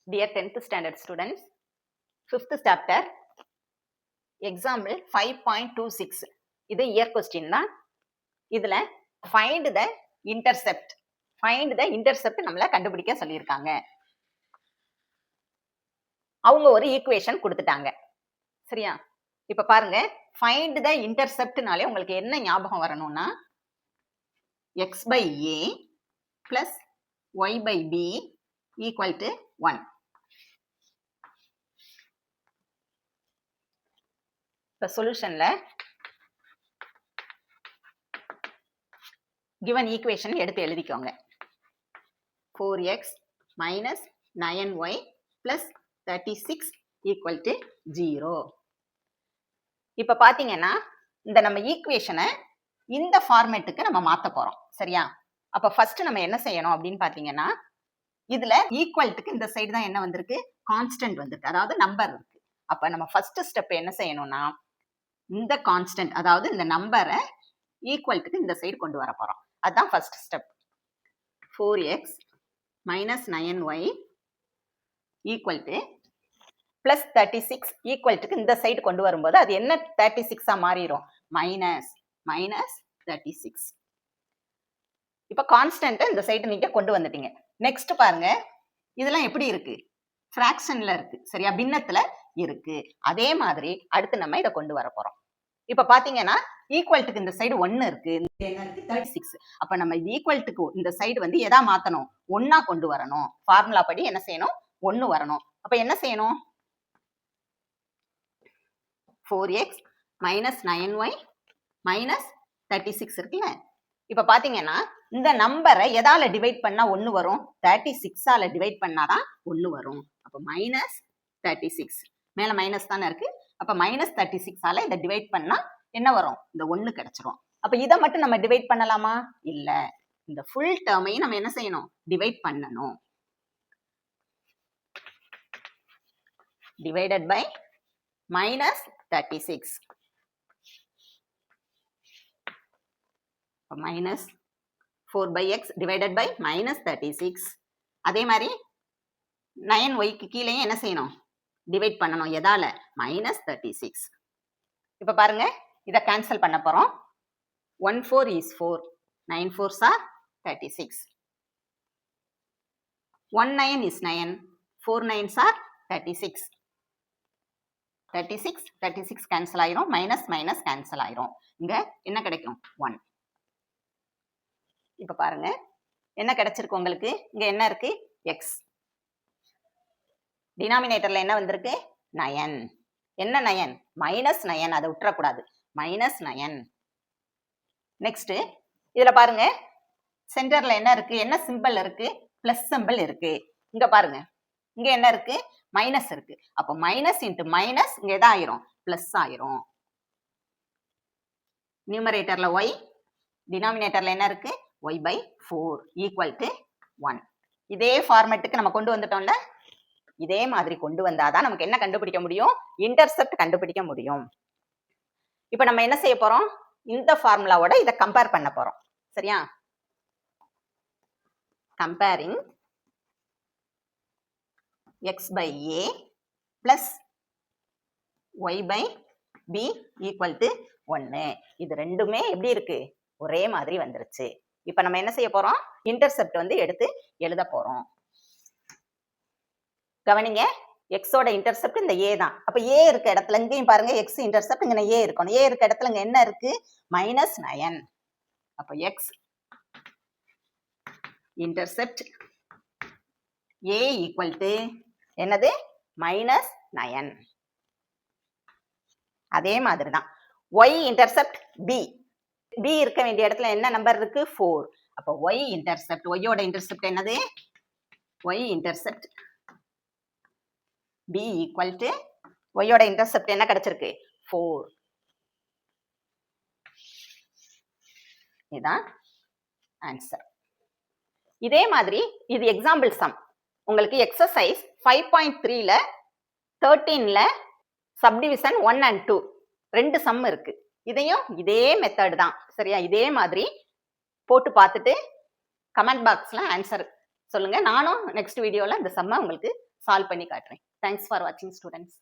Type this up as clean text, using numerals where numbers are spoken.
Dear 10th standard students, 5th chapter, example 5.26. இது year question தான். இதுல find the intercept. Find the intercept நம்மள கண்டுபிடிக்க சொல்லியிருக்காங்க. அவங்க ஒரு ஈக்குவேஷன் கொடுத்துட்டாங்க. சரியா? இப்ப பாருங்க, find the interceptனாலே உங்களுக்கு என்ன ஞாபகம் வரணும்னா x by a plus y by b equal to 1. இப்ப சொல்யூஷன்ல given equation எடுத்து எழுதிக்கோங்க. 4x minus 9y plus 36 equal to 0. இப்ப பாத்தீங்கன்னா இந்த நம்ம ஈக்குவேஷனை இந்த ஃபார்மேட்டுக்கு நம்ம மாத்த போறோம். சரியா? அப்ப ஃபர்ஸ்ட் நம்ம என்ன செய்யணும் அப்படின்னு பாத்தீங்கன்னா, இதுல ஈக்குவல்ட்டுக்கு இந்த சைடு தான் என்ன வந்திருக்கு, கான்ஸ்டன்ட் வந்திருக்கு, அதாவது நம்பர் இருக்கு. அப்ப நம்ம ஃபர்ஸ்ட் ஸ்டெப் என்ன செய்யணும்னா, இந்த கான்ஸ்டன்ட் அதாவது இந்த நம்பரை ஈக்குவல்ட்டுக்கு இந்த சைடு கொண்டு வர போறோம். அதுதான் first step. 4x minus 9y equal to plus 36 ஈக்குவல்ட்டுக்கு இந்த சைடு கொண்டு வரும்போது அது என்ன 36 மாறிடும், மைனஸ் 36. இப்ப கான்ஸ்டன்ட் இந்த சைடு நீங்க கொண்டு வந்துட்டீங்க. நெக்ஸ்ட் பாருங்க, இதெல்லாம் எப்படி இருக்கு, ஃபிராக்ஷன்ல இருக்கு. சரியா? பின்னத்துல இருக்கு. அதே மாதிரி அடுத்து நம்ம இதை கொண்டு வர போறோம். இப்ப பாத்தீங்கன்னா ஈக்குவல்ட்டுக்கு இந்த சைடு 1 இருக்கு, என்ன இருக்கு 36. அப்ப நம்ம இது ஈக்குவல்ட்டுக்கு இந்த சைடு வந்து எதா மாத்தணும், 1 கொண்டு வரணும். ஃபார்முலா படி என்ன செய்யணும், 1 வரணும். அப்ப என்ன செய்யணும், 4x minus 9y minus 36 இருக்குல்ல. இப்ப பாத்தீங்கன்னா இந்த நம்பரை எதால டிவைட் பண்ணா 1 வரும், 36ஆல டிவைட் பண்ணாதான் 1 வரும். அப்ப மைனஸ் 36, மேல மைனஸ் தானே இருக்கு. அப்ப மைனஸ் 36ஆல இதை டிவைட் பண்ணா என்ன வரும், இந்த 1 கிடைச்சிரும். அப்ப இதை மட்டும் நம்ம டிவைட் பண்ணலாமா, இல்ல, இந்த ஃபுல் டேர்மையும் நம்ம என்ன செய்யணும், டிவைட் பண்ணணும். Divided by minus 36, minus 4 by x divided by minus 36. அதே மாதிரி 9yக்கு கீழேயும் என்ன செய்யணும், டிவைட் பண்ணணும். எதால, மைனஸ் 36. இப்ப பாருங்க, இதை கேன்சல் பண்ண போறோம். 1 4 is 4, 9 4s are 36. 1 9 is 9, 4 9s are 36. 36 cancel ஆயிரும், மைனஸ் மைனஸ் கேன்சல் ஆயிரும். இங்க என்ன கிடைக்கும், 1. இப்ப பாருங்க என்ன கிடைச்சிருக்கு உங்களுக்கு, இங்க என்ன இருக்கு, x. டினாமினேட்டர்ல என்ன வந்திருக்கு, 9. என்ன 9, மைனஸ் 9, அதை விட்டுறக்கூடாது, மைனஸ் 9. நெக்ஸ்ட் இதுல பாருங்க சென்டர்ல என்ன இருக்கு, என்ன சிம்பிள் இருக்கு, பிளஸ் சிம்பிள் இருக்கு. இங்க பாருங்க இங்க என்ன இருக்கு, மைனஸ் இருக்கு. அப்போ மைனஸ் இன்டு மைனஸ் இங்க எதா ஆயிரும், பிளஸ் ஆயிரும். நியூமரேட்டர்ல y, டினாமினேட்டர்ல என்ன இருக்கு, y by 4 equal to 1. இதே ஃபார்மேட்டுக்கு நம்ம கொண்டு வந்துட்டோம்ல, இதே மாதிரி கொண்டு வந்தாதான் நமக்கு என்ன கண்டுபிடிக்க முடியும், இன்டர்செப்ட் கண்டுபிடிக்க முடியும். இப்ப நம்ம என்ன செய்ய போறோம், இந்த ஃபார்முலாவோட இதை கம்பேர் பண்ண போறோம். சரியா? Comparing x by a plus y by b equal to 1. இது ரெண்டுமே எப்படி இருக்கு, ஒரே மாதிரி வந்துருச்சு. இப்ப நம்ம என்ன செய்ய போறோம், இன்டர்செப்ட் வந்து எடுத்து எழுத போறோம். கவனிங்க, எக்ஸோட இன்டர்செப்ட் இந்த a தான். அப்ப a இருக்க இடத்துல இங்கேயும் பாருங்க, எக்ஸ் இன்டர்செப்ட் இங்க a இருக்கணும். a இருக்க இடத்துல இங்க என்ன இருக்கு, மைனஸ் 9. அப்ப X intercept a equal to என்னது, மைனஸ் 9. அதே மாதிரி தான் y இன்டர்செப்ட் b. b இருக்க வேண்டிய இடத்துல என்ன நம்பர் இருக்கு, 4. அப்ப y இன்டர்செப்ட், y யோட இன்டர்செப்ட் என்னது, y intercept b equal to y யோட இன்டர்செப்ட் என்ன கிடைச்சிருக்கு, 4. இதான் ஆன்சர். இதே மாதிரி இது எக்ஸாம்பிள் சம். உங்களுக்கு எக்ஸசைஸ் 5.3ல 13ல சப்டிவிஷன் 1 and 2 ரெண்டு சம் இருக்கு. இதையும் இதே மெத்தட் தான். சரியா? இதே மாதிரி போட்டு பார்த்துட்டு கமெண்ட் பாக்ஸ்ல ஆன்சர் சொல்லுங்க. நானும் நெக்ஸ்ட் வீடியோல இந்த சம்மை உங்களுக்கு சால்வ் பண்ணி காட்டுறேன். தேங்க்ஸ் ஃபார் வாட்சிங் ஸ்டூடெண்ட்ஸ்.